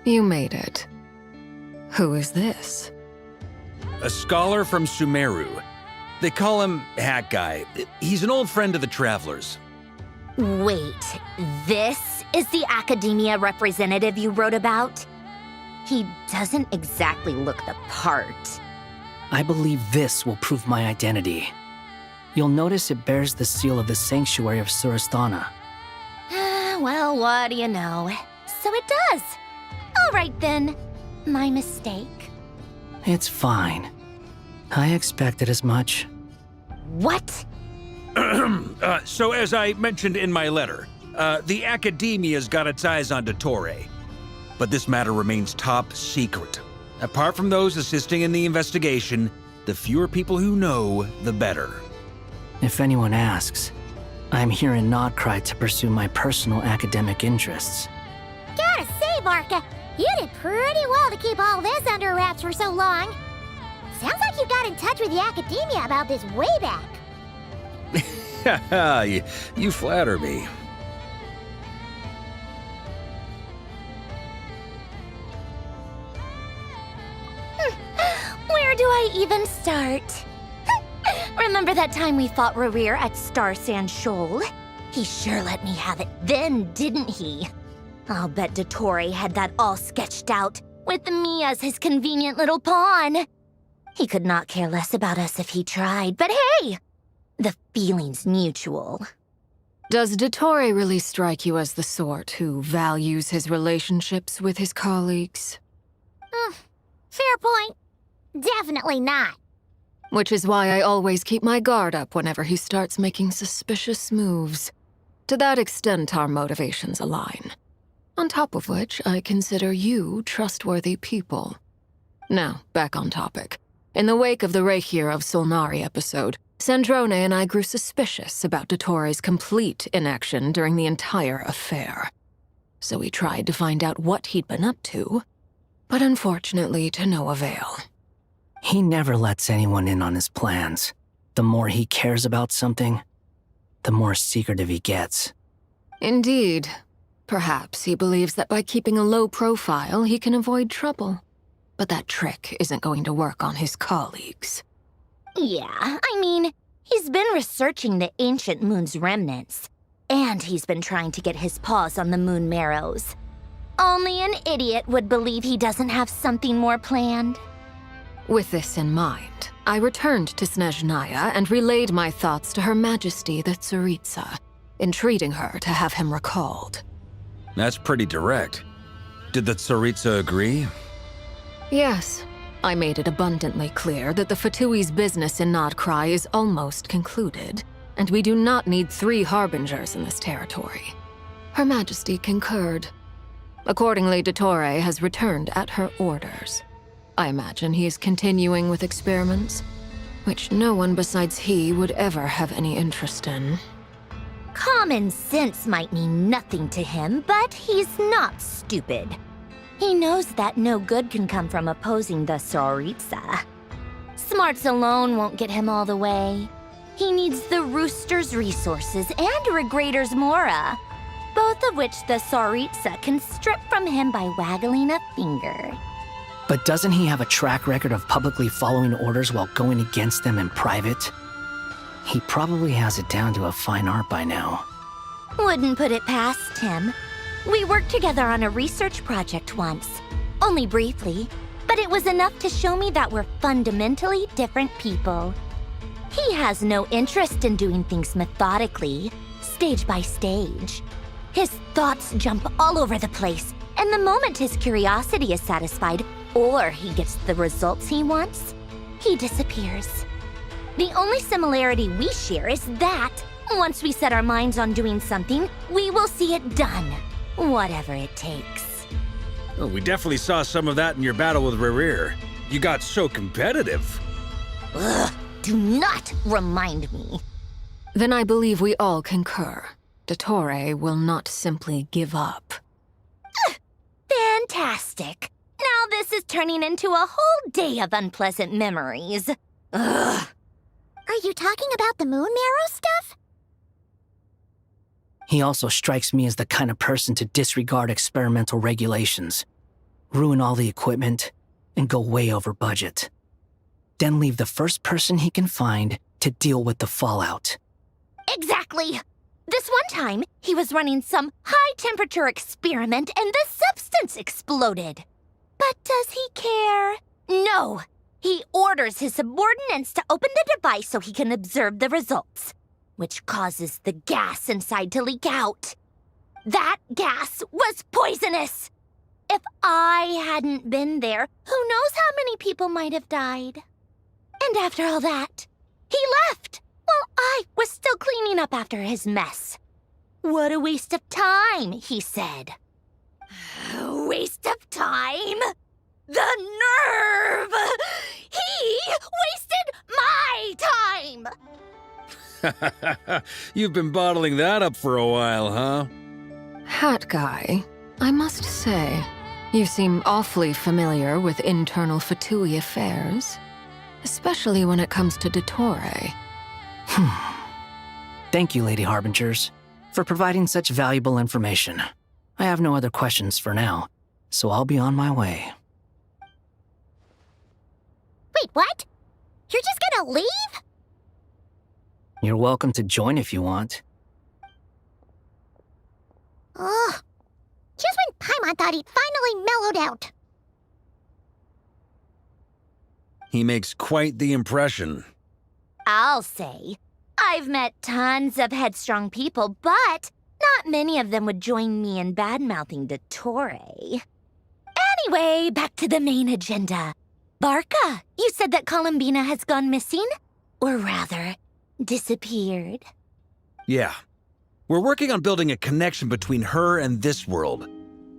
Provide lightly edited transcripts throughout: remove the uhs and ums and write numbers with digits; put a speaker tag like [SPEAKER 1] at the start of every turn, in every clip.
[SPEAKER 1] You made it. Who is this?
[SPEAKER 2] A scholar from Sumeru. They call him Hat Guy. He's an old friend of the Travelers.
[SPEAKER 3] Wait, this is the academia representative you wrote about? He doesn't exactly look the part.
[SPEAKER 4] I believe this will prove my identity. You'll notice it bears the seal of the Sanctuary of Surasthana.
[SPEAKER 3] Well, what do you know? So it does. All right then. My mistake.
[SPEAKER 4] It's fine. I expected as much.
[SPEAKER 3] What?
[SPEAKER 2] So as I mentioned in my letter, the Academia's got its eyes on Dottore. But this matter remains top secret. Apart from those assisting in the investigation, the fewer people who know, the better.
[SPEAKER 4] If anyone asks, I'm here in Nod-Krai to pursue my personal academic interests.
[SPEAKER 5] Gotta say, Barca, you did pretty well to keep all this under wraps for so long. Sounds like you got in touch with the academia about this way back.
[SPEAKER 2] Haha, you flatter me.
[SPEAKER 3] Where do I even start? Remember that time we fought Rerir at Star Sand Shoal? He sure let me have it then, didn't he? I'll bet Dottore had that all sketched out, with me as his convenient little pawn. He could not care less about us if he tried, but hey! The feeling's mutual.
[SPEAKER 1] Does Dottore really strike you as the sort who values his relationships with his colleagues?
[SPEAKER 5] Fair point. Definitely not.
[SPEAKER 1] Which is why I always keep my guard up whenever he starts making suspicious moves. To that extent, our motivations align. On top of which, I consider you trustworthy people. Now, back on topic. In the wake of the Reikir of Solnari episode, Sandrone and I grew suspicious about Dottore's complete inaction during the entire affair. So we tried to find out what he'd been up to, but unfortunately to no avail.
[SPEAKER 4] He never lets anyone in on his plans. The more he cares about something, the more secretive he gets.
[SPEAKER 1] Indeed. Perhaps he believes that by keeping a low profile, he can avoid trouble. But that trick isn't going to work on his colleagues.
[SPEAKER 3] Yeah, I mean, he's been researching the ancient moon's remnants. And he's been trying to get his paws on the moon marrows. Only an idiot would believe he doesn't have something more planned.
[SPEAKER 1] With this in mind, I returned to Snezhnaya and relayed my thoughts to Her Majesty the Tsaritsa, entreating her to have him recalled.
[SPEAKER 2] That's pretty direct. Did the Tsaritsa agree?
[SPEAKER 1] Yes. I made it abundantly clear that the Fatui's business in Nod-Krai is almost concluded, and we do not need 3 harbingers in this territory. Her Majesty concurred. Accordingly, Dottore has returned at her orders. I imagine he is continuing with experiments, which no one besides he would ever have any interest in.
[SPEAKER 3] Common sense might mean nothing to him, but he's not stupid. He knows that no good can come from opposing the Tsaritsa. Smarts alone won't get him all the way. He needs the Rooster's resources and Regrator's Mora, both of which the Tsaritsa can strip from him by waggling a finger.
[SPEAKER 4] But doesn't he have a track record of publicly following orders while going against them in private? He probably has it down to a fine art by now.
[SPEAKER 3] Wouldn't put it past him. We worked together on a research project once. Only briefly, but it was enough to show me that we're fundamentally different people. He has no interest in doing things methodically, stage by stage. His thoughts jump all over the place, and the moment his curiosity is satisfied, or he gets the results he wants, he disappears. The only similarity we share is that, once we set our minds on doing something, we will see it done, whatever it takes.
[SPEAKER 2] Oh, we definitely saw some of that in your battle with Rerir. You got so competitive.
[SPEAKER 3] Ugh, do not remind me.
[SPEAKER 1] Then I believe we all concur. Dottore will not simply give up.
[SPEAKER 3] Fantastic. Now this is turning into a whole day of unpleasant memories. Ugh.
[SPEAKER 5] Are you talking about the moon marrow stuff?
[SPEAKER 4] He also strikes me as the kind of person to disregard experimental regulations. ruin all the equipment, and go way over budget. Then leave the first person he can find to deal with the fallout.
[SPEAKER 3] Exactly! This one time, he was running some high-temperature experiment and the substance exploded. But does he care? No! He orders his subordinates to open the device so he can observe the results, which causes the gas inside to leak out. That gas was poisonous! If I hadn't been there, who knows how many people might have died? And after all that, he left while I was still cleaning up after his mess. What a waste of time, he said. Waste of time? The nerve! He wasted my time!
[SPEAKER 2] You've been bottling that up for a while, huh?
[SPEAKER 1] Hat guy, I must say, you seem awfully familiar with internal Fatui affairs. Especially when it comes to Dottore.
[SPEAKER 4] Thank you, Lady Harbingers, for providing such valuable information. I have no other questions for now, so I'll be on my way.
[SPEAKER 5] Wait, what? You're just gonna leave?
[SPEAKER 4] You're welcome to join if you want.
[SPEAKER 5] Ugh. Just when Paimon thought he'd finally mellowed out.
[SPEAKER 2] He makes quite the impression.
[SPEAKER 3] I'll say. I've met tons of headstrong people, but not many of them would join me in bad-mouthing Dottore. Anyway, back to the main agenda. Barca, you said that Columbina has gone missing? Or rather, disappeared.
[SPEAKER 2] Yeah. We're working on building a connection between her and this world.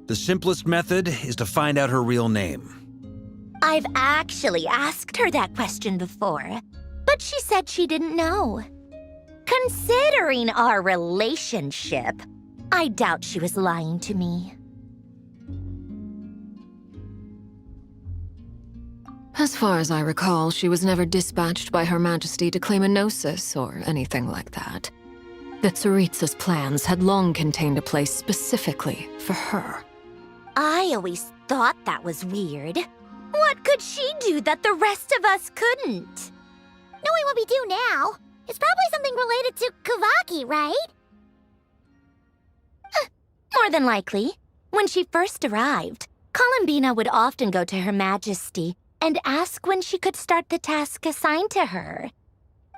[SPEAKER 2] The simplest method is to find out her real name.
[SPEAKER 3] I've actually asked her that question before, but she said she didn't know. Considering our relationship, I doubt she was lying to me.
[SPEAKER 1] As far as I recall, she was never dispatched by Her Majesty to claim a gnosis or anything like that. The Tsaritsa's plans had long contained a place specifically for her.
[SPEAKER 3] I always thought that was weird. What could she do that the rest of us couldn't?
[SPEAKER 5] Knowing what we do now, it's probably something related to Kavaki, right?
[SPEAKER 3] More than likely. When she first arrived, Columbina would often go to Her Majesty and ask when she could start the task assigned to her.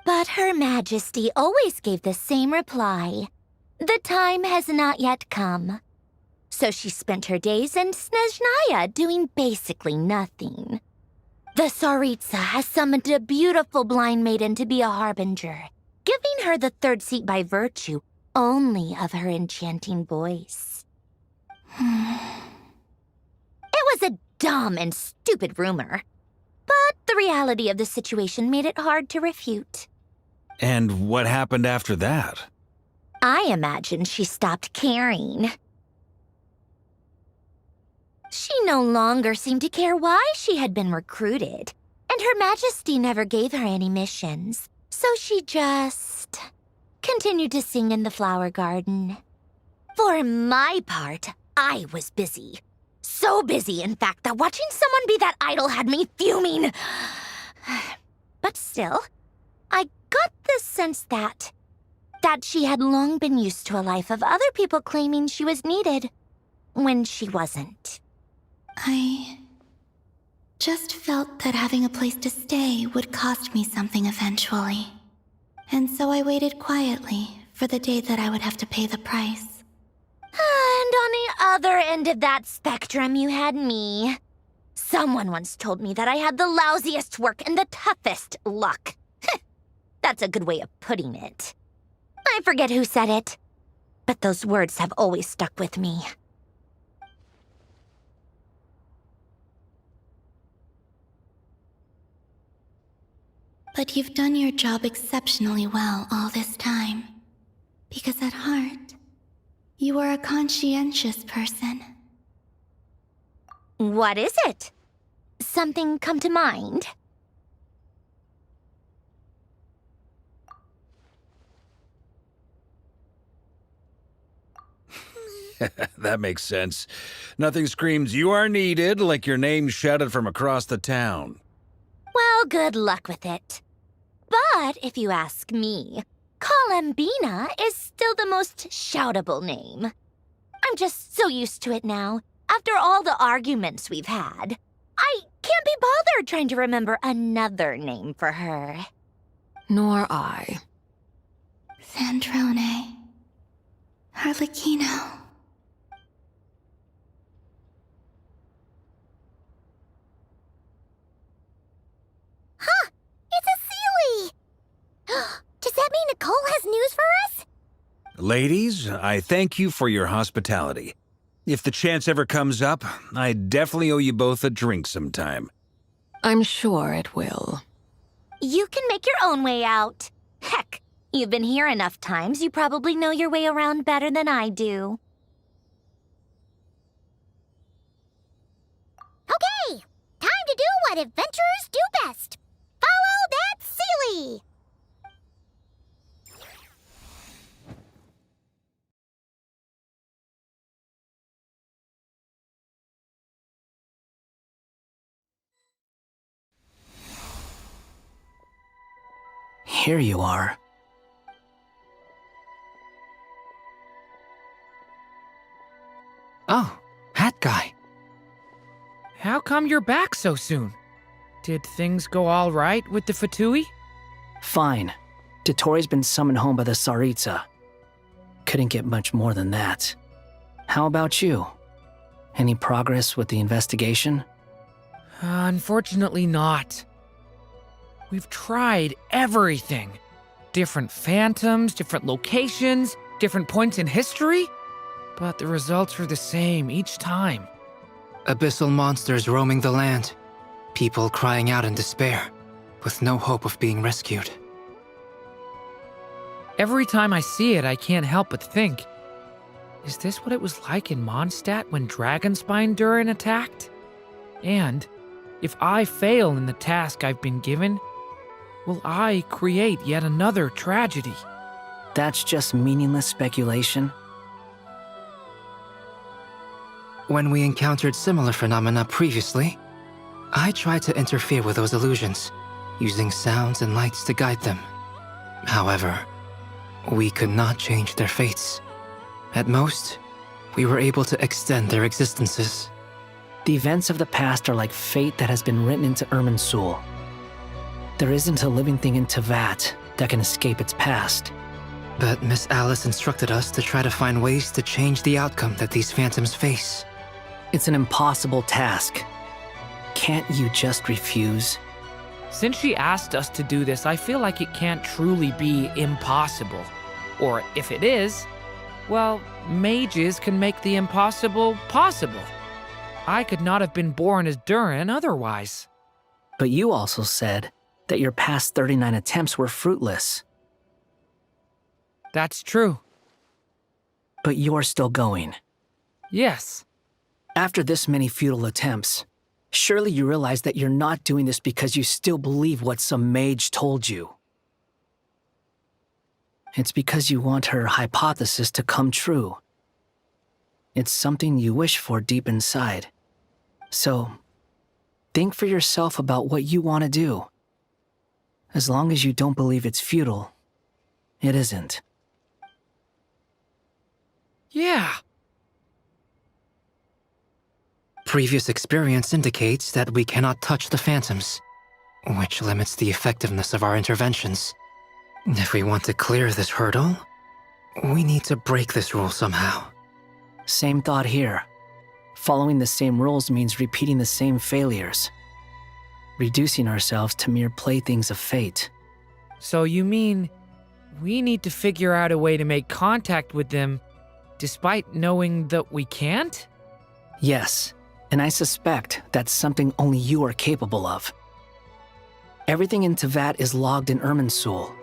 [SPEAKER 3] But Her Majesty always gave the same reply. The time has not yet come. So she spent her days in Snezhnaya doing basically nothing. The Tsaritsa has summoned a beautiful blind maiden to be a harbinger, giving her the third seat by virtue only of her enchanting voice. It was a dumb and stupid rumor, but the reality of the situation made it hard to refute.
[SPEAKER 2] And what happened after that?
[SPEAKER 3] I imagine she stopped caring. She no longer seemed to care why she had been recruited, and Her Majesty never gave her any missions, so she just continued to sing in the flower garden. For my part, I was busy. So busy, in fact, that watching someone be that idol had me fuming. But still, I got the sense that she had long been used to a life of other people claiming she was needed when she wasn't.
[SPEAKER 6] I just felt that having a place to stay would cost me something eventually. And so I waited quietly for the day that I would have to pay the price.
[SPEAKER 3] And on the other end of that spectrum, you had me. Someone once told me that I had the lousiest work and the toughest luck. That's a good way of putting it. I forget who said it, but those words have always stuck with me.
[SPEAKER 6] But you've done your job exceptionally well all this time. Because at heart, you are a conscientious person.
[SPEAKER 3] What is it? Something come to mind?
[SPEAKER 2] That makes sense. Nothing screams you are needed like your name shouted from across the town.
[SPEAKER 3] Well, good luck with it. But if you ask me, Colambina is still the most shoutable name. I'm just so used to it now, after all the arguments we've had. I can't be bothered trying to remember another name for her.
[SPEAKER 1] Nor I.
[SPEAKER 6] Sandrone. Harlequino.
[SPEAKER 5] Huh! It's a Sealy! Does that mean Nicole has news for us?
[SPEAKER 2] Ladies, I thank you for your hospitality. If the chance ever comes up, I definitely owe you both a drink sometime.
[SPEAKER 1] I'm sure it will.
[SPEAKER 3] You can make your own way out. Heck, you've been here enough times, you probably know your way around better than I do.
[SPEAKER 5] Okay! Time to do what adventurers do best. Follow that Sealy!
[SPEAKER 4] Here you are.
[SPEAKER 7] Oh, Hat Guy. How come you're back so soon? Did things go all right with the Fatui?
[SPEAKER 4] Fine. Dottore been summoned home by the Tsaritsa. Couldn't get much more than that. How about you? Any progress with the investigation?
[SPEAKER 7] Unfortunately not. We've tried everything. Different phantoms, different locations, different points in history. But the results were the same each time.
[SPEAKER 8] Abyssal monsters roaming the land. People crying out in despair, with no hope of being rescued.
[SPEAKER 7] Every time I see it, I can't help but think, is this what it was like in Mondstadt when Dragonspine Durin attacked? And if I fail in the task I've been given, will I create yet another tragedy?
[SPEAKER 4] That's just meaningless speculation.
[SPEAKER 8] When we encountered similar phenomena previously, I tried to interfere with those illusions, using sounds and lights to guide them. However, we could not change their fates. At most, we were able to extend their existences.
[SPEAKER 4] The events of the past are like fate that has been written into Irminsul. There isn't a living thing in Teyvat that can escape its past.
[SPEAKER 8] But Miss Alice instructed us to try to find ways to change the outcome that these phantoms face.
[SPEAKER 4] It's an impossible task. Can't you just refuse?
[SPEAKER 7] Since she asked us to do this, I feel like it can't truly be impossible. Or if it is, well, mages can make the impossible possible. I could not have been born as Durin otherwise.
[SPEAKER 4] But you also said that your past 39 attempts were fruitless.
[SPEAKER 7] That's true.
[SPEAKER 4] But you're still going.
[SPEAKER 7] Yes.
[SPEAKER 4] After this many futile attempts, surely you realize that you're not doing this because you still believe what some mage told you. It's because you want her hypothesis to come true. It's something you wish for deep inside. So, think for yourself about what you want to do. As long as you don't believe it's futile, it isn't.
[SPEAKER 7] Yeah.
[SPEAKER 8] Previous experience indicates that we cannot touch the phantoms, which limits the effectiveness of our interventions. If we want to clear this hurdle, we need to break this rule somehow.
[SPEAKER 4] Same thought here. Following the same rules means repeating the same failures. Reducing ourselves to mere playthings of fate.
[SPEAKER 7] So you mean we need to figure out a way to make contact with them despite knowing that we can't?
[SPEAKER 4] Yes, and I suspect that's something only you are capable of. Everything in Teyvat is logged in Irminsul,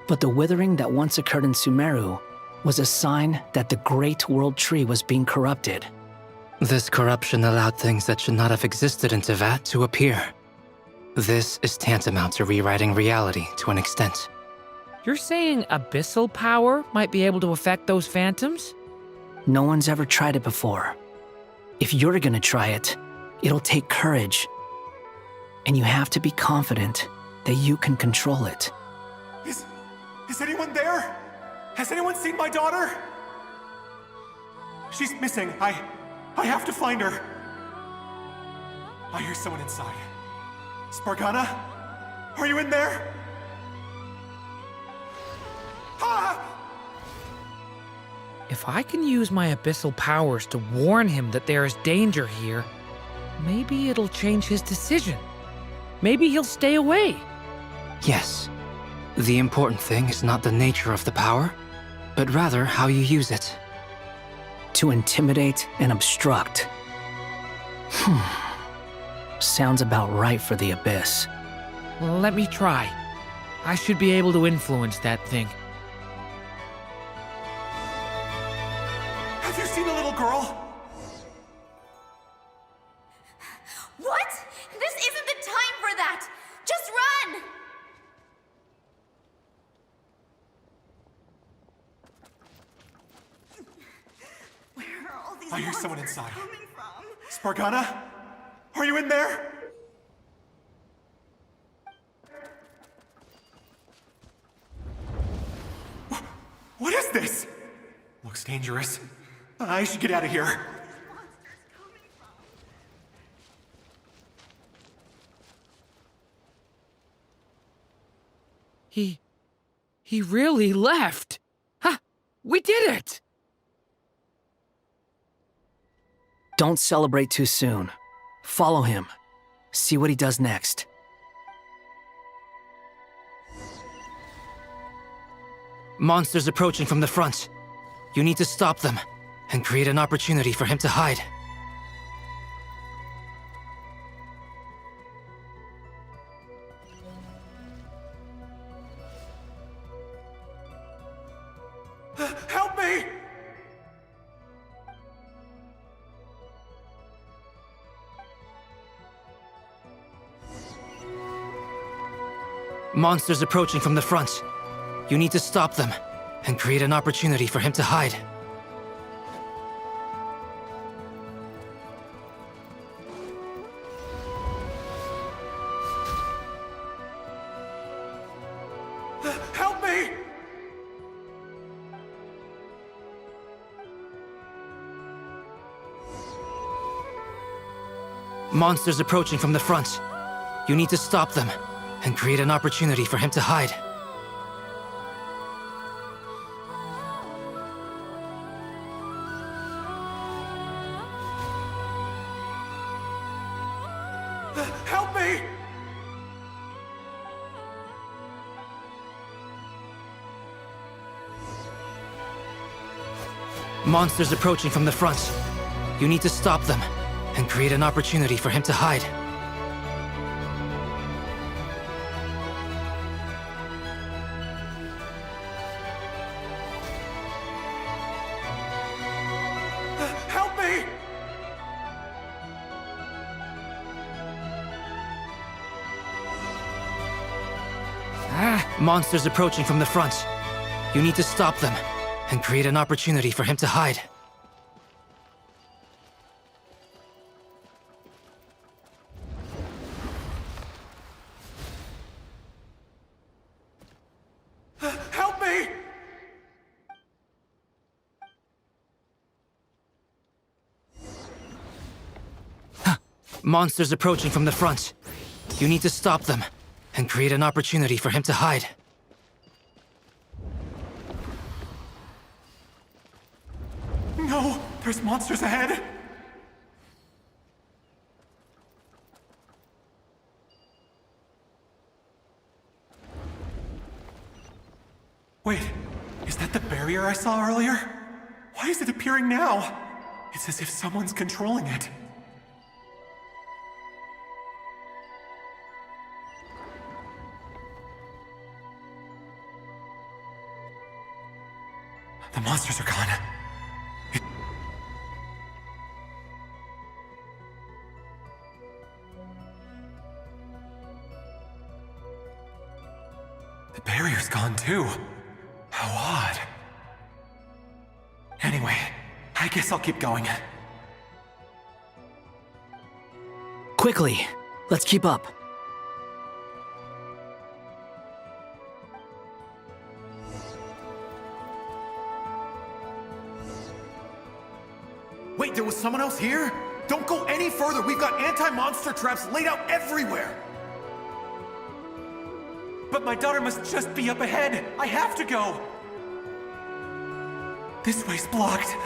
[SPEAKER 4] but the withering that once occurred in Sumeru was a sign that the Great World Tree was being corrupted.
[SPEAKER 8] This corruption allowed things that should not have existed in Teyvat to appear. This is tantamount to rewriting reality to an extent.
[SPEAKER 7] You're saying abyssal power might be able to affect those phantoms?
[SPEAKER 4] No one's ever tried it before. If you're gonna try it, it'll take courage. And you have to be confident that you can control it.
[SPEAKER 9] Is anyone there? Has anyone seen my daughter? She's missing. I have to find her. I hear someone inside. Spargana? Are you in there? Ah!
[SPEAKER 7] If I can use my abyssal powers to warn him that there is danger here, maybe it'll change his decision. Maybe he'll stay away.
[SPEAKER 8] Yes. The important thing is not the nature of the power, but rather how you use it.
[SPEAKER 4] To intimidate and obstruct. Sounds about right for the Abyss.
[SPEAKER 7] Let me try. I should be able to influence that thing.
[SPEAKER 9] Have you seen a little girl?
[SPEAKER 10] What? This isn't the time for that! Just run! Where are all these
[SPEAKER 9] I hear someone
[SPEAKER 10] monsters
[SPEAKER 9] inside.
[SPEAKER 10] coming from?
[SPEAKER 9] Spargana? Are you in there? What is this? Looks dangerous. I should get out of here.
[SPEAKER 7] He really left. Ha! We did it!
[SPEAKER 4] Don't celebrate too soon. Follow him. See what he does next.
[SPEAKER 8] Monsters approaching from the front. You need to stop them and create an opportunity for him to hide.
[SPEAKER 9] Help me!
[SPEAKER 8] Monsters approaching from the front. You need to stop them and create an opportunity for him to hide.
[SPEAKER 9] Help me!
[SPEAKER 8] Monsters approaching from the front. You need to stop them and create an opportunity for him to hide.
[SPEAKER 9] Help me!
[SPEAKER 8] Monsters approaching from the front. You need to stop them and create an opportunity for him to hide.
[SPEAKER 9] Help me!
[SPEAKER 8] Monsters approaching from the front. You need to stop them and create an opportunity for him to hide.
[SPEAKER 9] Help me!
[SPEAKER 8] Monsters approaching from the front. You need to stop them and create an opportunity for him to hide.
[SPEAKER 9] No! There's monsters ahead! Wait, is that the barrier I saw earlier? Why is it appearing now? It's as if someone's controlling it. The monsters are gone. The barrier's gone too. How odd. Anyway, guess I'll keep going.
[SPEAKER 4] Quickly, let's keep up.
[SPEAKER 9] Wait, there was someone else here? Don't go any further. We've got anti-monster traps laid out everywhere. But my daughter must just be up ahead. I have to go. This way's blocked.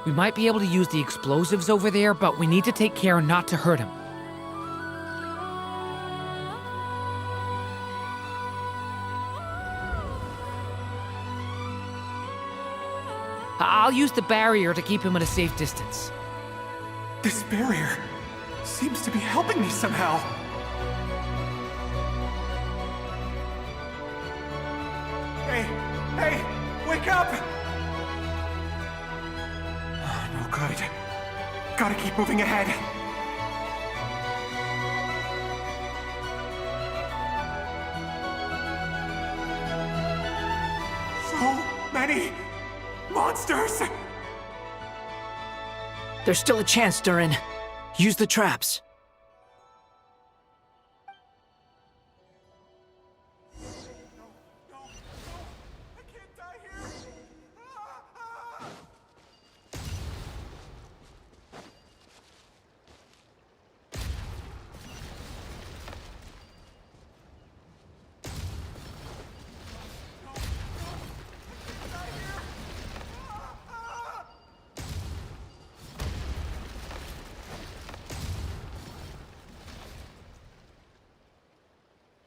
[SPEAKER 7] We might be able to use the explosives over there, but we need to take care not to hurt him. I'll use the barrier to keep him at a safe distance.
[SPEAKER 9] This barrier seems to be helping me somehow. Hey, wake up! No good. Gotta keep moving ahead. So many monsters!
[SPEAKER 4] There's still a chance, Durin. Use the traps.
[SPEAKER 9] I can't die here!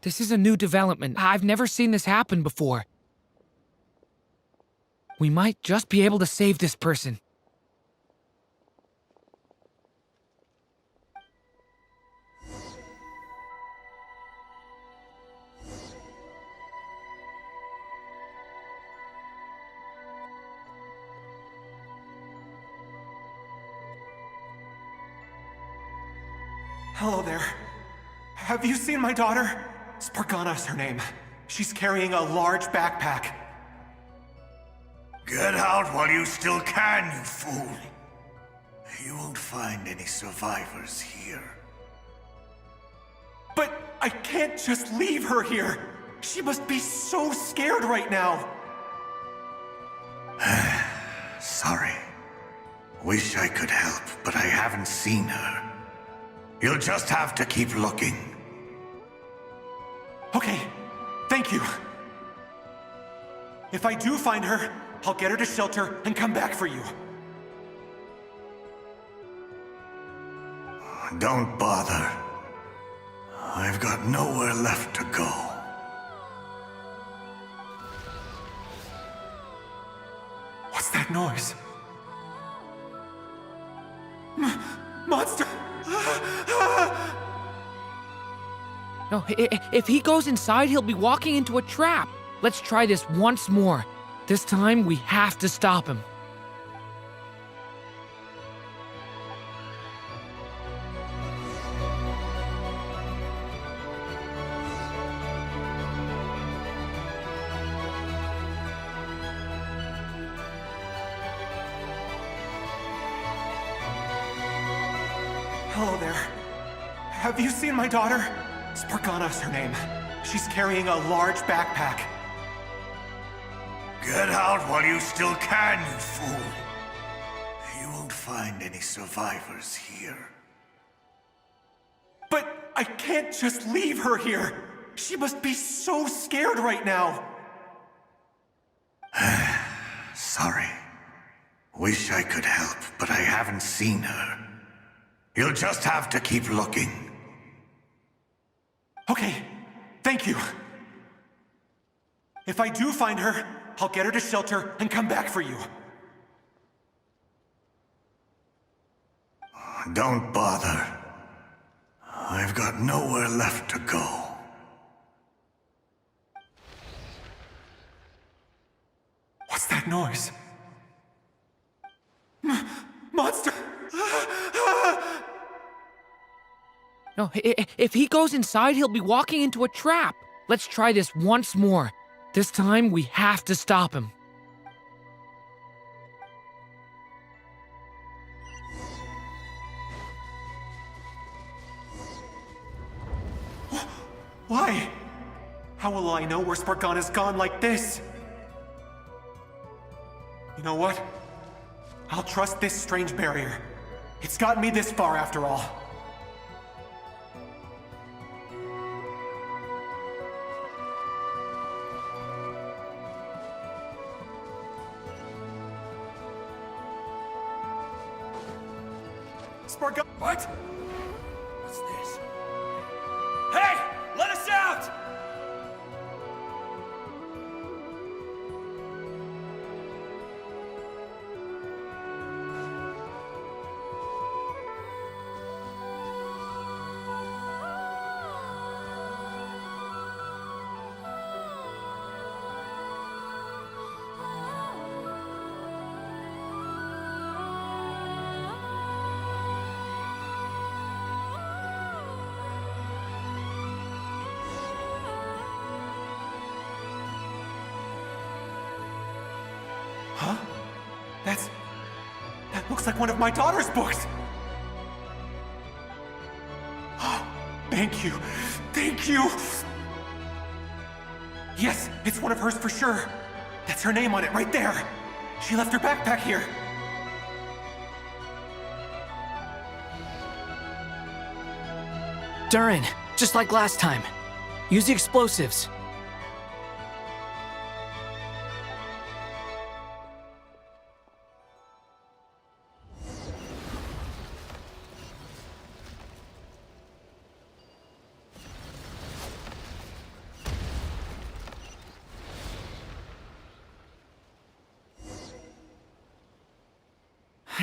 [SPEAKER 7] This is a new development. I've never seen this happen before. We might just be able to save this person.
[SPEAKER 9] Hello there. Have you seen my daughter? Spargana's her name. She's carrying a large backpack.
[SPEAKER 11] Get out while you still can, you fool. You won't find any survivors here.
[SPEAKER 9] But I can't just leave her here. She must be so scared right now.
[SPEAKER 11] Sorry. Wish I could help, but I haven't seen her. You'll just have to keep looking.
[SPEAKER 9] Okay, thank you. If I do find her, I'll get her to shelter and come back for you.
[SPEAKER 11] Don't bother. I've got nowhere left to go.
[SPEAKER 9] What's that noise? Monster!
[SPEAKER 7] No, if he goes inside, he'll be walking into a trap. Let's try this once more. This time, we have to stop him.
[SPEAKER 9] Hello there. Have you seen my daughter? Spargana's her name. She's carrying a large backpack.
[SPEAKER 11] Get out while you still can, you fool. You won't find any survivors here.
[SPEAKER 9] But I can't just leave her here. She must be so scared right now.
[SPEAKER 11] Sorry. Wish I could help, but I haven't seen her. You'll just have to keep looking.
[SPEAKER 9] Okay, thank you. If I do find her, I'll get her to shelter and come back for you.
[SPEAKER 11] Don't bother. I've got nowhere left to go.
[SPEAKER 9] What's that noise? Monster!
[SPEAKER 7] No, if he goes inside, he'll be walking into a trap. let's try this once more. This time, we have to stop him.
[SPEAKER 9] Why? How will I know where Spargana's gone like this? You know what? I'll trust this strange barrier. It's gotten me this far after all. Spargana—
[SPEAKER 2] What? What's this? Hey! Let us out!
[SPEAKER 9] Huh? That looks like one of my daughter's books! Thank you! Thank you! Yes, it's one of hers for sure. That's her name on it right there. She left her backpack here.
[SPEAKER 4] Durin, just like last time. Use the explosives.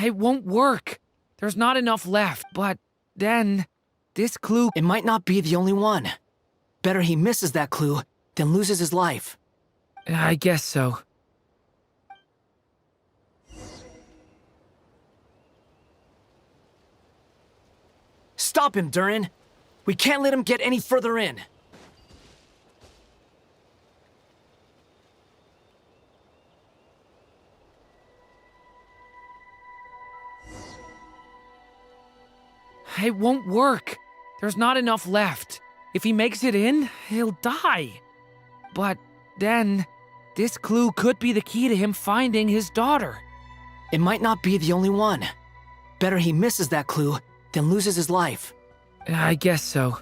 [SPEAKER 7] It won't work. There's not enough left, but then this clue—
[SPEAKER 4] It might not be the only one. Better he misses that clue than loses his life.
[SPEAKER 7] I guess so.
[SPEAKER 4] Stop him, Durin. We can't let him get any further in.
[SPEAKER 7] It won't work. There's not enough left. If he makes it in, he'll die. But then, this clue could be the key to him finding his daughter.
[SPEAKER 4] It might not be the only one. Better he misses that clue than loses his life.
[SPEAKER 7] I guess so.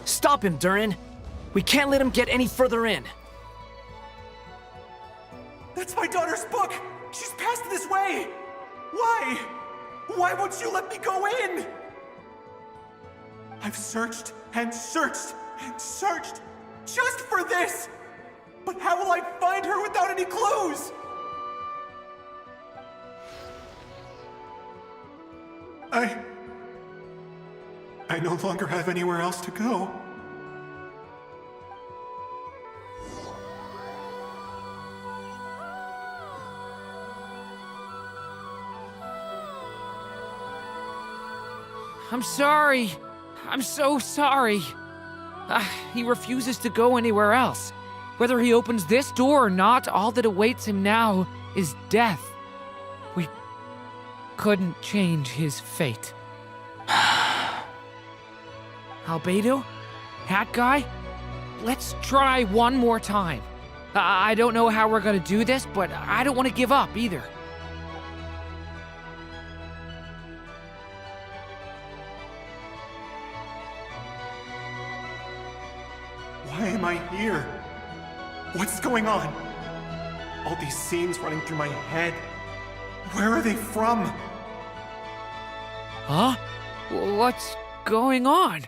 [SPEAKER 4] Stop him, Durin. We can't let him get any further in.
[SPEAKER 9] That's my daughter's book! She's passed this way! Why? Why won't you let me go in? I've searched and searched and searched just for this! But how will I find her without any clues? I no longer have anywhere else to go.
[SPEAKER 7] I'm sorry. I'm so sorry. He refuses to go anywhere else. Whether he opens this door or not, all that awaits him now is death. We couldn't change his fate. Albedo? Hat Guy? Let's try one more time. I don't know how we're gonna do this, but I don't want to give up either.
[SPEAKER 9] Why am I here? What's going on? All these scenes running through my head. Where are they from?
[SPEAKER 7] Huh? What's going on?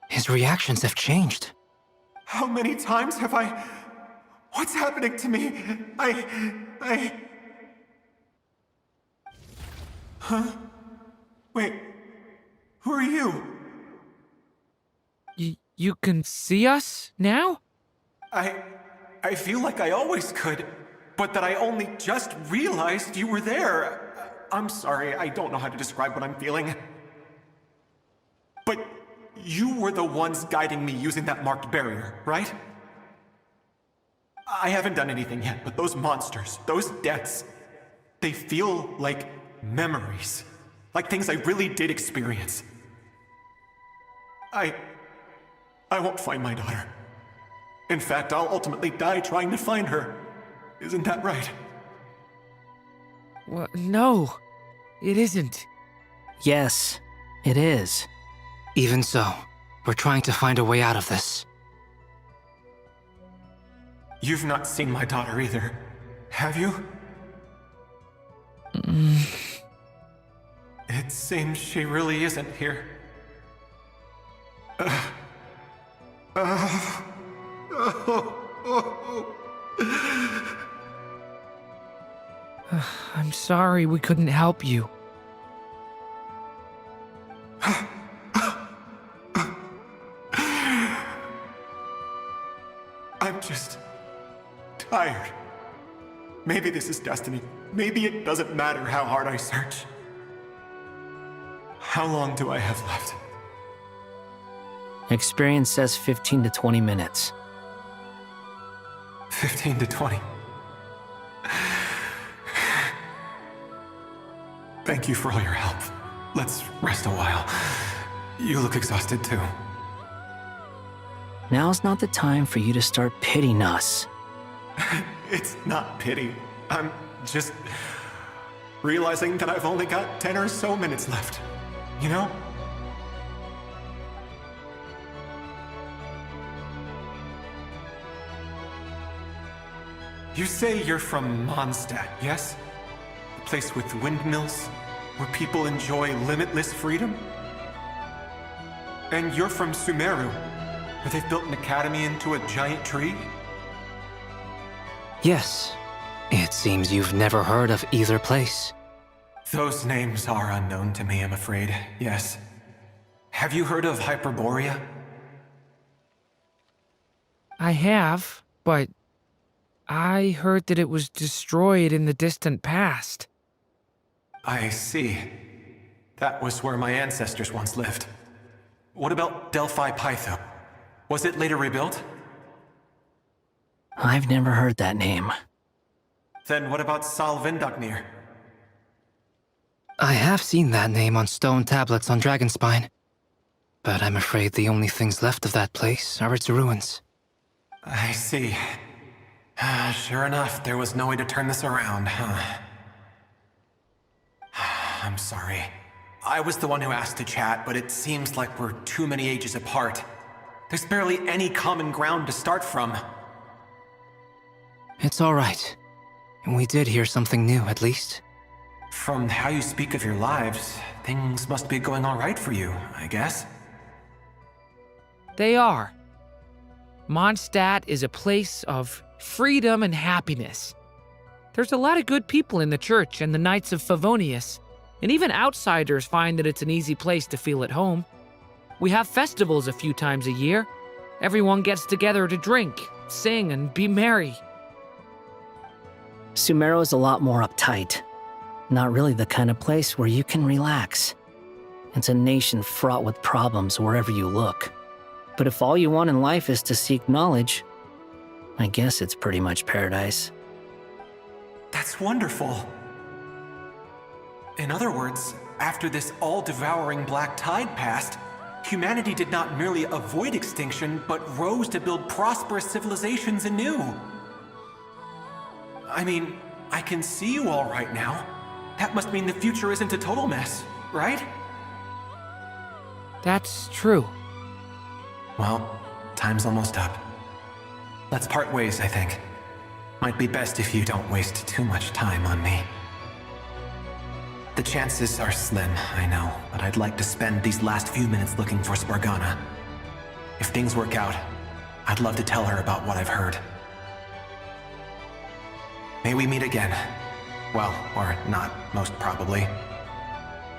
[SPEAKER 8] His reactions have changed.
[SPEAKER 9] How many times have I... What's happening to me? Huh? Wait, who are you?
[SPEAKER 7] You can see us now?
[SPEAKER 9] I feel like I always could, but that I only just realized you were there. I'm sorry, I don't know how to describe what I'm feeling. But you were the ones guiding me using that marked barrier, right? I haven't done anything yet, but those monsters, those deaths, they feel like memories. Like things I really did experience. I won't find my daughter. In fact, I'll ultimately die trying to find her. Isn't that right?
[SPEAKER 7] Well, no, it isn't.
[SPEAKER 4] Yes, it is.
[SPEAKER 8] Even so, we're trying to find a way out of this.
[SPEAKER 9] You've not seen my daughter either, have you? It seems she really isn't here.
[SPEAKER 7] I'm sorry we couldn't help you.
[SPEAKER 9] I'm just tired. Maybe this is destiny. Maybe it doesn't matter how hard I search. How long do I have left?
[SPEAKER 4] Experience says 15 to 20 minutes.
[SPEAKER 9] 15 to 20. Thank you for all your help. Let's rest a while. You look exhausted too.
[SPEAKER 4] Now's not the time for you to start pitying us.
[SPEAKER 9] It's not pity. I'm just realizing that I've only got 10 or so minutes left. You know? You say you're from Mondstadt, yes? The place with windmills, where people enjoy limitless freedom? And you're from Sumeru, where they've built an academy into a giant tree?
[SPEAKER 8] Yes. It seems you've never heard of either place.
[SPEAKER 9] Those names are unknown to me, I'm afraid, yes. Have you heard of Hyperborea?
[SPEAKER 7] I have, but I heard that it was destroyed in the distant past.
[SPEAKER 9] I see. That was where my ancestors once lived. What about Delphi Pytho? Was it later rebuilt?
[SPEAKER 4] I've never heard that name.
[SPEAKER 9] Then what about Salvindaknir?
[SPEAKER 8] I have seen that name on stone tablets on Dragonspine. But I'm afraid the only things left of that place are its ruins.
[SPEAKER 9] I see. Sure enough, there was no way to turn this around, huh? I'm sorry. I was the one who asked to chat, but it seems like we're too many ages apart. There's barely any common ground to start from.
[SPEAKER 8] It's all right. We did hear something new, at least.
[SPEAKER 9] From how you speak of your lives, things must be going all right for you, I guess.
[SPEAKER 7] They are. Mondstadt is a place of freedom and happiness. There's a lot of good people in the church and the Knights of Favonius, and even outsiders find that it's an easy place to feel at home. We have festivals a few times a year. Everyone gets together to drink, sing, and be merry.
[SPEAKER 4] Sumeru is a lot more uptight. Not really the kind of place where you can relax. It's a nation fraught with problems wherever you look. But if all you want in life is to seek knowledge, I guess it's pretty much paradise.
[SPEAKER 9] That's wonderful. In other words, after this all-devouring black tide passed, humanity did not merely avoid extinction, but rose to build prosperous civilizations anew. I mean, I can see you all right now. That must mean the future isn't a total mess, right?
[SPEAKER 7] That's true.
[SPEAKER 9] Well, time's almost up. Let's part ways, I think. Might be best if you don't waste too much time on me. The chances are slim, I know, but I'd like to spend these last few minutes looking for Spargana. If things work out, I'd love to tell her about what I've heard. May we meet again. Well, or not, most probably.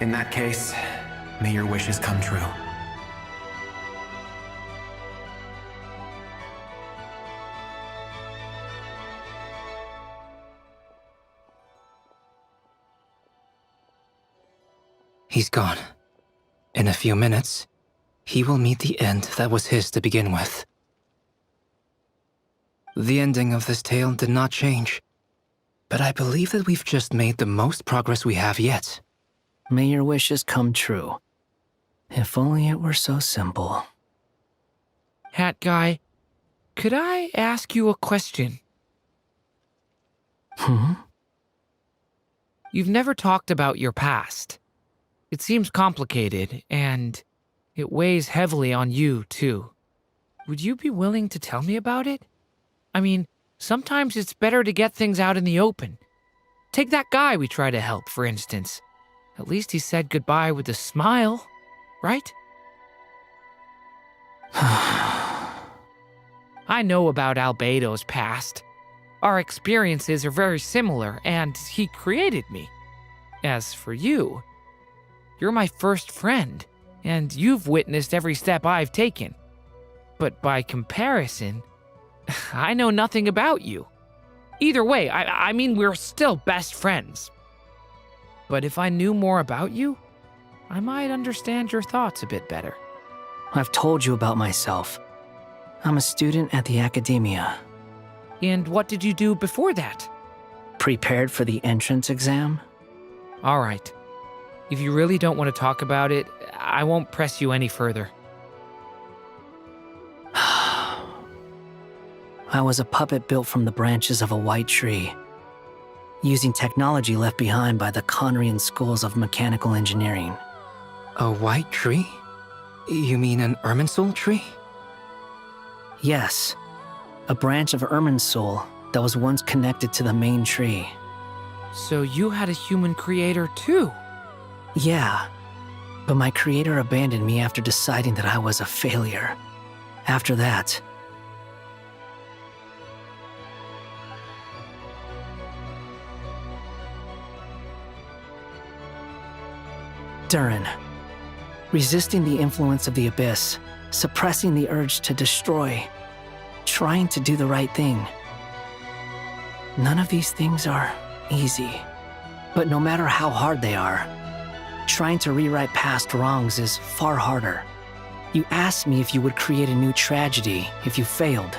[SPEAKER 9] In that case, may your wishes come true.
[SPEAKER 8] He's gone. In a few minutes, he will meet the end that was his to begin with. The ending of this tale did not change, but I believe that we've just made the most progress we have yet.
[SPEAKER 4] May your wishes come true. If only it were so simple.
[SPEAKER 7] Hat guy, could I ask you a question? You've never talked about your past. It seems complicated, and it weighs heavily on you, too. Would you be willing to tell me about it? I mean, sometimes it's better to get things out in the open. Take that guy we try to help, for instance. At least he said goodbye with a smile, right? I know about Albedo's past. Our experiences are very similar, and he created me. As for you, you're my first friend, and you've witnessed every step I've taken. But by comparison, I know nothing about you. Either way, I mean, we're still best friends. But if I knew more about you, I might understand your thoughts a bit better.
[SPEAKER 4] I've told you about myself. I'm a student at the academia.
[SPEAKER 7] And what did you do before that?
[SPEAKER 4] Prepared for the entrance exam?
[SPEAKER 7] All right. If you really don't want to talk about it, I won't press you any further.
[SPEAKER 4] I was a puppet built from the branches of a white tree, using technology left behind by the Conrian schools of mechanical engineering.
[SPEAKER 8] A white tree? You mean an Irminsul tree?
[SPEAKER 4] Yes, a branch of Irminsul that was once connected to the main tree.
[SPEAKER 7] So you had a human creator too?
[SPEAKER 4] Yeah, but my creator abandoned me after deciding that I was a failure. After that, Durin, resisting the influence of the Abyss, suppressing the urge to destroy, trying to do the right thing. None of these things are easy, but no matter how hard they are, trying to rewrite past wrongs is far harder. You asked me if you would create a new tragedy if you failed.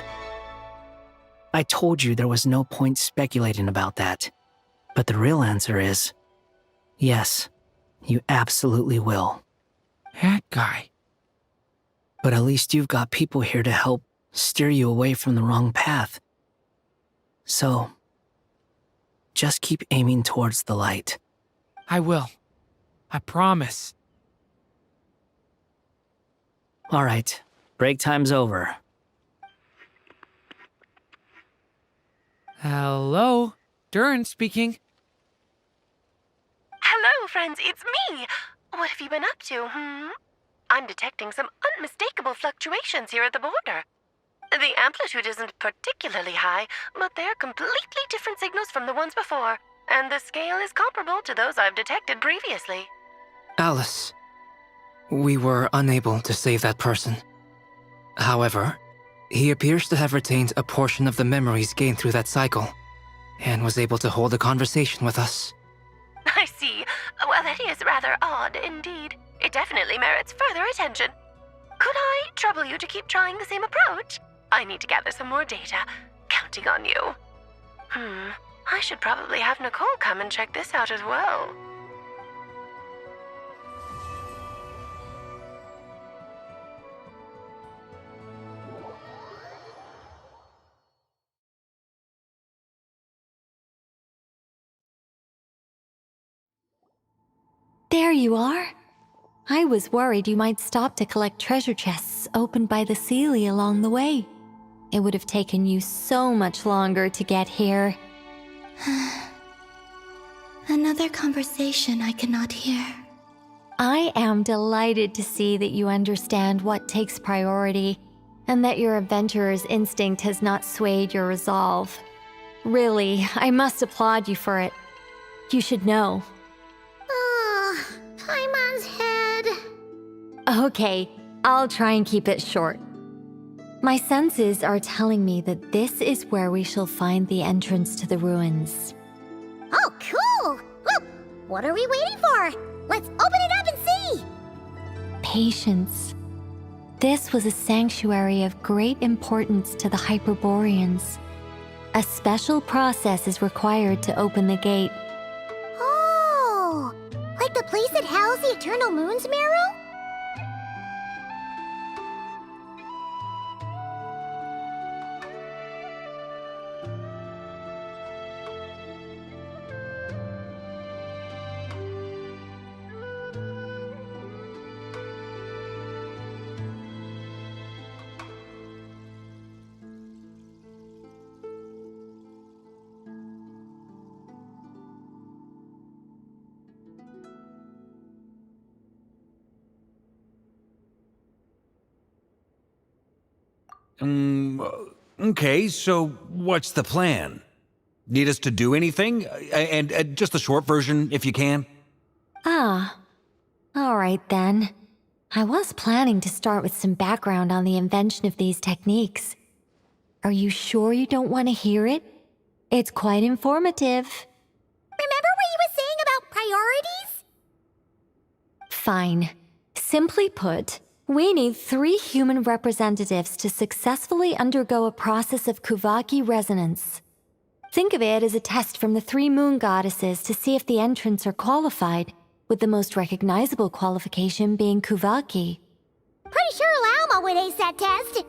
[SPEAKER 4] I told you there was no point speculating about that, but the real answer is, yes, you absolutely will.
[SPEAKER 7] That guy.
[SPEAKER 4] But at least you've got people here to help steer you away from the wrong path. So, just keep aiming towards the light.
[SPEAKER 7] I will. I promise.
[SPEAKER 4] All right, break time's over.
[SPEAKER 7] Hello? Durin speaking.
[SPEAKER 12] Hello, friends, it's me! What have you been up to, I'm detecting some unmistakable fluctuations here at the border. The amplitude isn't particularly high, but they're completely different signals from the ones before, and the scale is comparable to those I've detected previously.
[SPEAKER 8] Alice, we were unable to save that person. However, he appears to have retained a portion of the memories gained through that cycle, and was able to hold a conversation with us.
[SPEAKER 12] I see. Well, that is rather odd indeed. It definitely merits further attention. Could I trouble you to keep trying the same approach? I need to gather some more data. Counting on you. I should probably have Nicole come and check this out as well.
[SPEAKER 13] There you are. I was worried you might stop to collect treasure chests opened by the Seelie along the way. It would have taken you so much longer to get here.
[SPEAKER 6] Another conversation I cannot hear.
[SPEAKER 13] I am delighted to see that you understand what takes priority, and that your adventurer's instinct has not swayed your resolve. Really, I must applaud you for it. You should know.
[SPEAKER 5] Paimon's head.
[SPEAKER 13] Okay, I'll try and keep it short. My senses are telling me that this is where we shall find the entrance to the ruins.
[SPEAKER 5] Oh, cool! Well, what are we waiting for? Let's open it up and
[SPEAKER 13] patience. This was a sanctuary of great importance to the Hyperboreans. A special process is required to open the gate.
[SPEAKER 5] Oh, like the place that housed the Eternal Moon's Marrow?
[SPEAKER 2] Okay, so what's the plan? Need us to do anything? And just the short version, if you can.
[SPEAKER 13] Ah, all right then. I was planning to start with some background on the invention of these techniques. Are you sure you don't want to hear it? It's quite informative.
[SPEAKER 5] Remember what you were saying about priorities?
[SPEAKER 13] Fine. Simply put, we need 3 human representatives to successfully undergo a process of Kuvaki resonance. Think of it as a test from the 3 moon goddesses to see if the entrants are qualified, with the most recognizable qualification being Kuvaki.
[SPEAKER 5] Pretty sure Lauma would ace that test.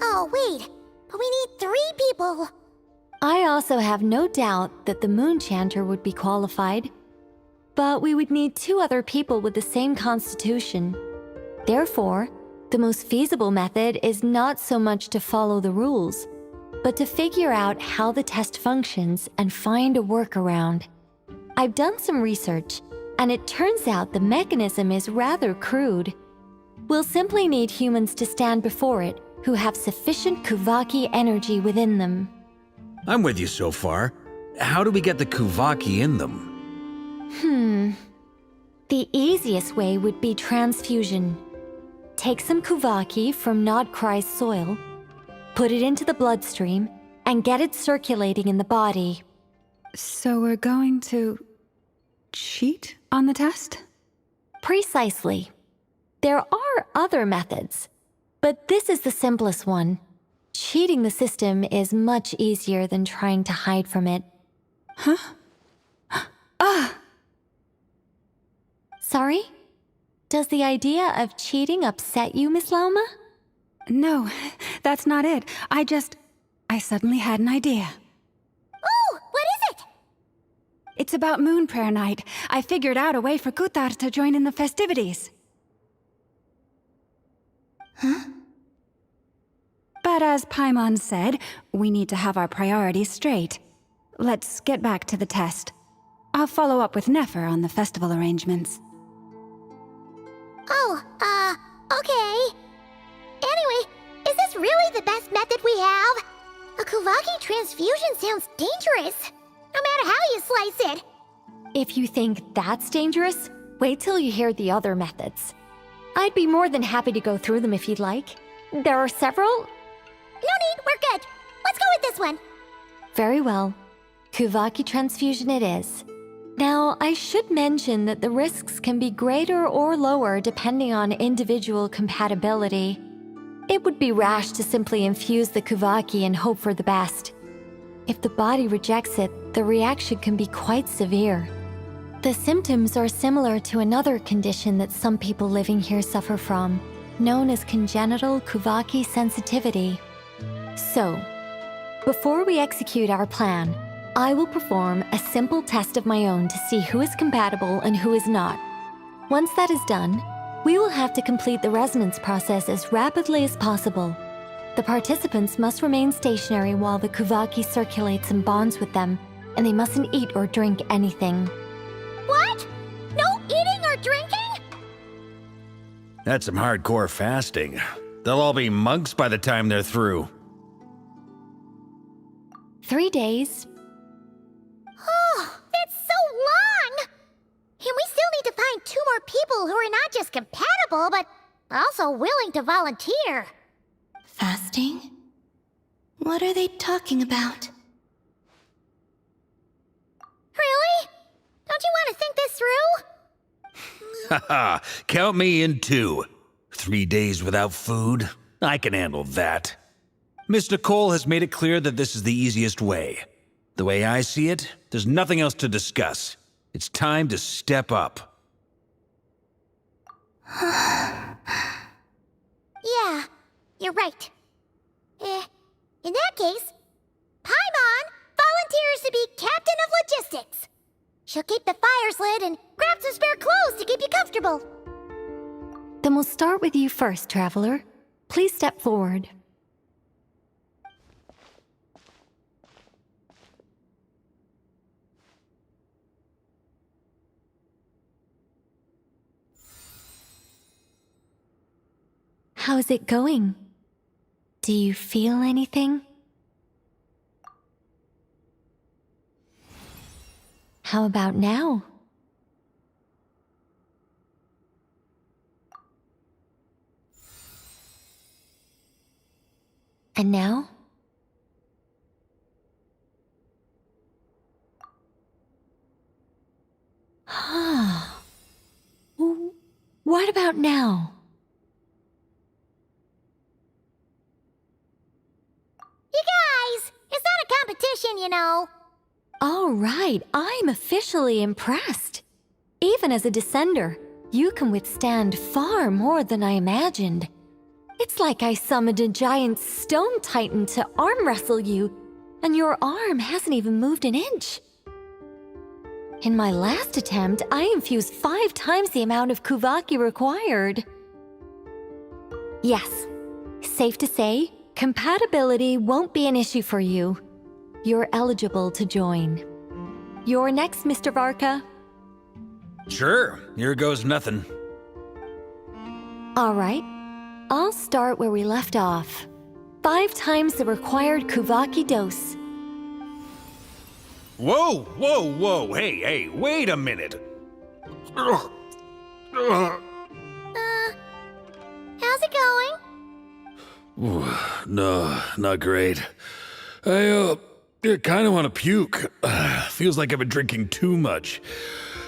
[SPEAKER 5] Oh, wait. But we need 3 people.
[SPEAKER 13] I also have no doubt that the Moon Chanter would be qualified. But we would need 2 other people with the same constitution. Therefore, the most feasible method is not so much to follow the rules, but to figure out how the test functions and find a workaround. I've done some research, and it turns out the mechanism is rather crude. We'll simply need humans to stand before it who have sufficient Kuvaki energy within them.
[SPEAKER 2] I'm with you so far. How do we get the Kuvaki in them?
[SPEAKER 13] The easiest way would be transfusion. Take some Kuvaki from Nod-Krai's soil, put it into the bloodstream, and get it circulating in the body.
[SPEAKER 14] So we're going to cheat on the test?
[SPEAKER 13] Precisely. There are other methods, but this is the simplest one. Cheating the system is much easier than trying to hide from it.
[SPEAKER 14] Huh?
[SPEAKER 13] Sorry? Does the idea of cheating upset you, Miss Lauma?
[SPEAKER 14] No, that's not it. I suddenly had an idea.
[SPEAKER 5] Oh, what is it?
[SPEAKER 14] It's about Moon Prayer Night. I figured out a way for Kuthar to join in the festivities.
[SPEAKER 6] Huh?
[SPEAKER 14] But as Paimon said, we need to have our priorities straight. Let's get back to the test. I'll follow up with Nefer on the festival arrangements.
[SPEAKER 5] Oh, okay. Anyway, is this really the best method we have? A Kuvaki transfusion sounds dangerous, no matter how you slice it.
[SPEAKER 13] If you think that's dangerous, wait till you hear the other methods. I'd be more than happy to go through them if you'd like. There are several.
[SPEAKER 5] No need, we're good. Let's go with this one.
[SPEAKER 13] Very well. Kuvaki transfusion it is. Now, I should mention that the risks can be greater or lower depending on individual compatibility. It would be rash to simply infuse the Kuvaki and hope for the best. If the body rejects it, the reaction can be quite severe. The symptoms are similar to another condition that some people living here suffer from, known as congenital Kuvaki sensitivity. So, before we execute our plan, I will perform a simple test of my own to see who is compatible and who is not. Once that is done, we will have to complete the resonance process as rapidly as possible. The participants must remain stationary while the Kuvaki circulates and bonds with them, and they mustn't eat or drink anything.
[SPEAKER 5] What? No eating or drinking?
[SPEAKER 2] That's some hardcore fasting. They'll all be monks by the time they're through.
[SPEAKER 13] 3 days.
[SPEAKER 5] Oh, that's so long! And we still need to find 2 more people who are not just compatible, but also willing to volunteer.
[SPEAKER 6] Fasting? What are they talking about?
[SPEAKER 5] Really? Don't you want to think this through?
[SPEAKER 2] Haha, count me in too. 3 days without food? I can handle that. Mr. Cole has made it clear that this is the easiest way. The way I see it, there's nothing else to discuss. It's time to step up.
[SPEAKER 5] Yeah, you're right. In that case, Paimon volunteers to be captain of logistics. She'll keep the fires lit and grab some spare clothes to keep you comfortable.
[SPEAKER 13] Then we'll start with you first, Traveler. Please step forward. How's it going? Do you feel anything? How about now? And now? What about now?
[SPEAKER 5] You guys, it's not a competition, you know.
[SPEAKER 13] All right, I'm officially impressed. Even as a descender, you can withstand far more than I imagined. It's like I summoned a giant stone titan to arm wrestle you, and your arm hasn't even moved an inch. In my last attempt, I infused 5 times the amount of Kuvaki required. Yes, safe to say, compatibility won't be an issue for you. You're eligible to join. You're next, Mr. Varka.
[SPEAKER 2] Sure, here goes nothing.
[SPEAKER 13] All right, I'll start where we left off. 5 times the required Kuvaki dose.
[SPEAKER 2] Whoa, whoa, whoa, hey, wait a minute.
[SPEAKER 5] How's it going?
[SPEAKER 2] No, not great. I kind of want to puke. Feels like I've been drinking too much.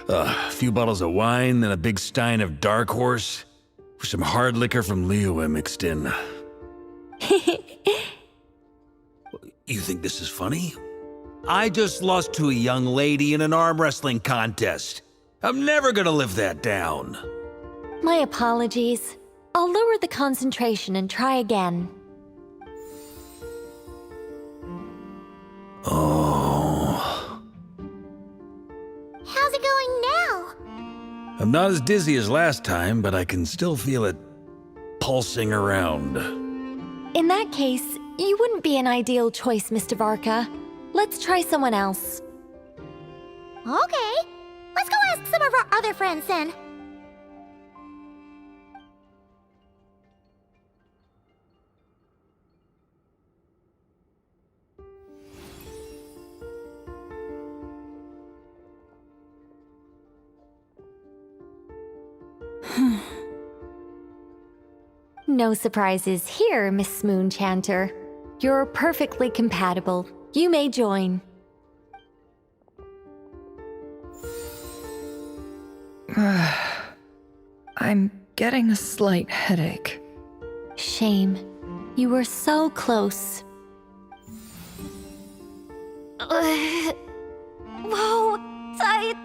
[SPEAKER 2] A few bottles of wine, then a big stein of Dark Horse, with some hard liquor from Liyue mixed in. You think this is funny? I just lost to a young lady in an arm wrestling contest. I'm never gonna live that down.
[SPEAKER 13] My apologies. I'll lower the concentration and try again.
[SPEAKER 2] Oh.
[SPEAKER 5] How's it going now?
[SPEAKER 2] I'm not as dizzy as last time, but I can still feel it pulsing around.
[SPEAKER 13] In that case, you wouldn't be an ideal choice, Mr. Varka. Let's try someone else.
[SPEAKER 5] Okay, let's go ask some of our other friends then.
[SPEAKER 13] No surprises here, Miss Moonchanter. You're perfectly compatible. You may join.
[SPEAKER 15] I'm getting a slight headache.
[SPEAKER 13] Shame. You were so close.
[SPEAKER 10] Whoa! I'm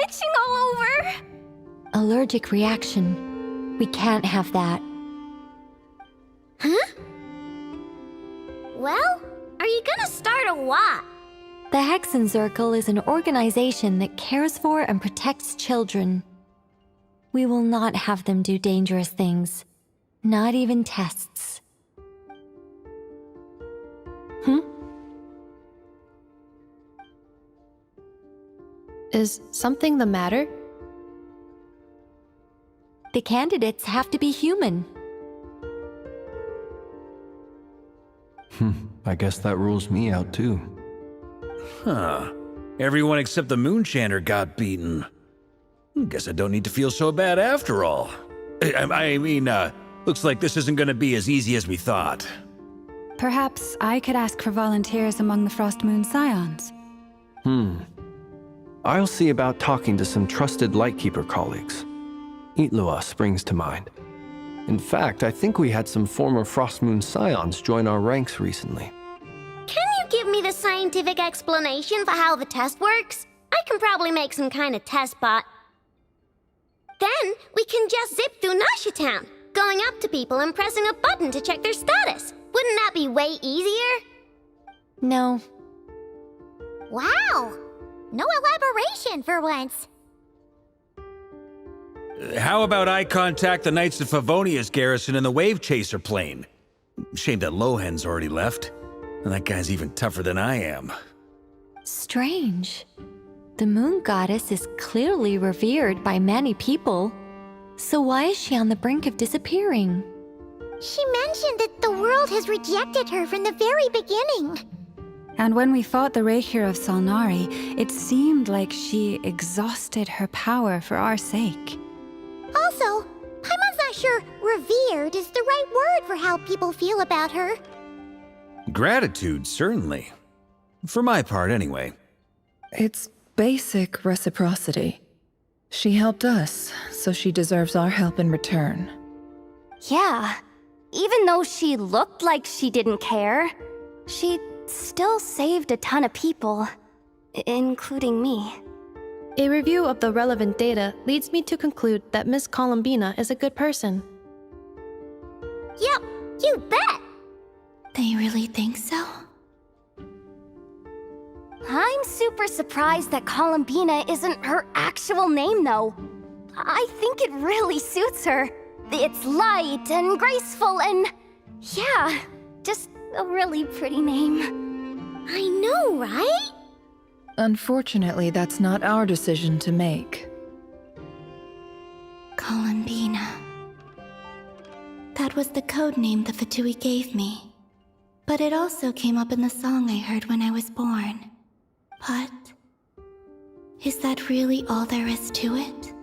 [SPEAKER 10] itching all over!
[SPEAKER 13] Allergic reaction. We can't have that.
[SPEAKER 5] Huh? Well, are you gonna start a what?
[SPEAKER 13] The Hexenzirkel is an organization that cares for and protects children. We will not have them do dangerous things. Not even tests.
[SPEAKER 15] Is something the matter?
[SPEAKER 13] The candidates have to be human.
[SPEAKER 16] I guess that rules me out too.
[SPEAKER 2] Huh. Everyone except the Moonchanter got beaten. Guess I don't need to feel so bad after all. I mean, looks like this isn't gonna be as easy as we thought.
[SPEAKER 14] Perhaps I could ask for volunteers among the Frost Moon Scions.
[SPEAKER 16] I'll see about talking to some trusted Lightkeeper colleagues. Itlua springs to mind. In fact, I think we had some former Frostmoon Scions join our ranks recently.
[SPEAKER 5] Can you give me the scientific explanation for how the test works? I can probably make some kind of test bot. Then we can just zip through Nasha Town, going up to people and pressing a button to check their status. Wouldn't that be way easier?
[SPEAKER 13] No.
[SPEAKER 5] Wow! No elaboration for once.
[SPEAKER 2] How about I contact the Knights of Favonia's garrison in the Wave Chaser plane? Shame that Lohan's already left. And that guy's even tougher than I am.
[SPEAKER 13] Strange. The moon goddess is clearly revered by many people. So why is she on the brink of disappearing?
[SPEAKER 5] She mentioned that the world has rejected her from the very beginning.
[SPEAKER 14] And when we fought the Reikir of Solnari, it seemed like she exhausted her power for our sake.
[SPEAKER 5] Also, Paimon's not sure revered is the right word for how people feel about her.
[SPEAKER 2] Gratitude, certainly. For my part, anyway.
[SPEAKER 15] It's basic reciprocity. She helped us, so she deserves our help in return.
[SPEAKER 3] Yeah. Even though she looked like she didn't care, she still saved a ton of people, including me.
[SPEAKER 15] A review of the relevant data leads me to conclude that Miss Columbina is a good person.
[SPEAKER 5] Yep, you bet!
[SPEAKER 6] They really think so?
[SPEAKER 3] I'm super surprised that Columbina isn't her actual name, though. I think it really suits her. It's light and graceful and... yeah, just a really pretty name.
[SPEAKER 5] I know, right?
[SPEAKER 15] Unfortunately, that's not our decision to make.
[SPEAKER 6] Columbina. That was the code name the Fatui gave me. But it also came up in the song I heard when I was born. But... is that really all there is to it?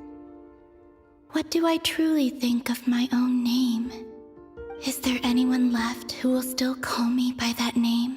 [SPEAKER 6] What do I truly think of my own name? Is there anyone left who will still call me by that name?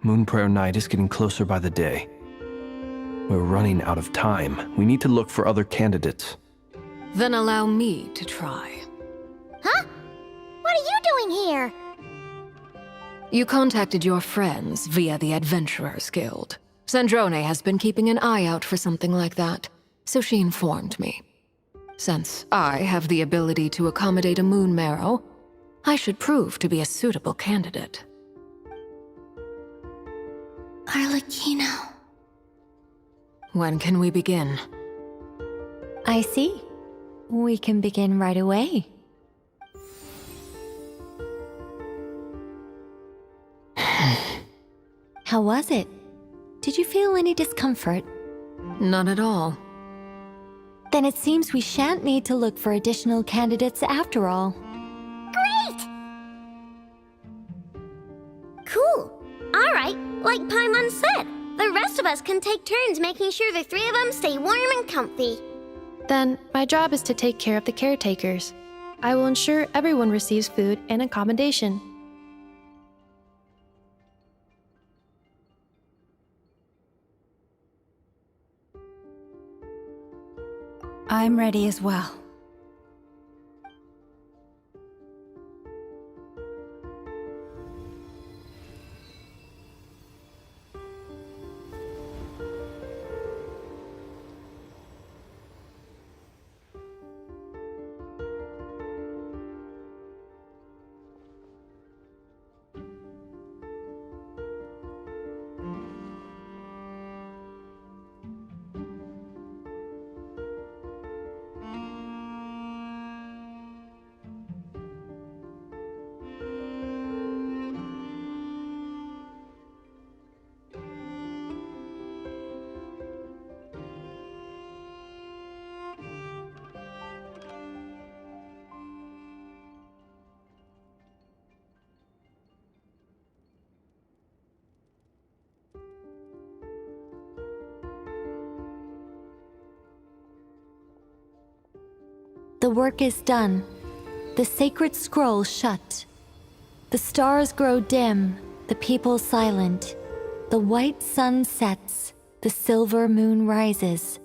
[SPEAKER 16] Moon Prayer Night is getting closer by the day. We're running out of time. We need to look for other candidates.
[SPEAKER 1] Then allow me to try.
[SPEAKER 5] Huh? What are you doing here?
[SPEAKER 1] You contacted your friends via the Adventurers Guild. Sandrone has been keeping an eye out for something like that, so she informed me. Since I have the ability to accommodate a moon marrow, I should prove to be a suitable candidate.
[SPEAKER 6] Arlecchino.
[SPEAKER 1] When can we begin?
[SPEAKER 13] I see. We can begin right away. How was it? Did you feel any discomfort?
[SPEAKER 1] Not at all.
[SPEAKER 13] Then it seems we shan't need to look for additional candidates after all.
[SPEAKER 5] Great! Cool. All right, like Paimon said, the rest of us can take turns making sure the three of them stay warm and comfy.
[SPEAKER 15] Then, my job is to take care of the caretakers. I will ensure everyone receives food and accommodation.
[SPEAKER 14] I'm ready as well.
[SPEAKER 13] The work is done. The sacred scroll shut. The stars grow dim, the people silent. The white sun sets, the silver moon rises.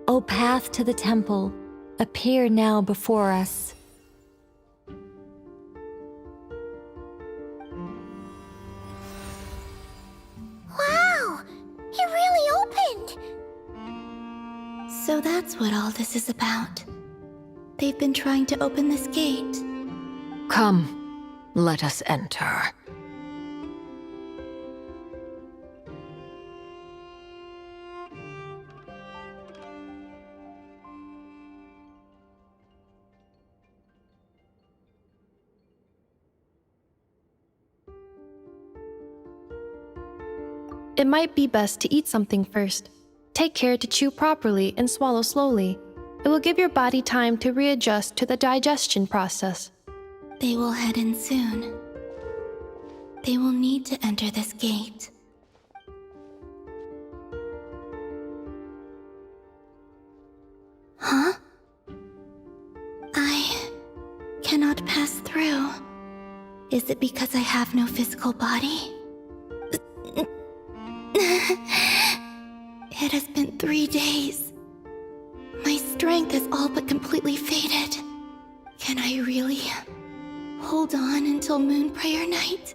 [SPEAKER 13] O path to the temple, appear now before us.
[SPEAKER 5] Wow! It really opened!
[SPEAKER 6] So that's what all this is about. They've been trying to open this gate.
[SPEAKER 1] Come, let us enter.
[SPEAKER 17] It might be best to eat something first. Take care to chew properly and swallow slowly. It will give your body time to readjust to the digestion process.
[SPEAKER 6] They will head in soon. They will need to enter this gate. Huh? I cannot pass through. Is it because I have no physical body? It has been 3 days. My strength has all but completely faded. Can I really hold on until Moon Prayer Night?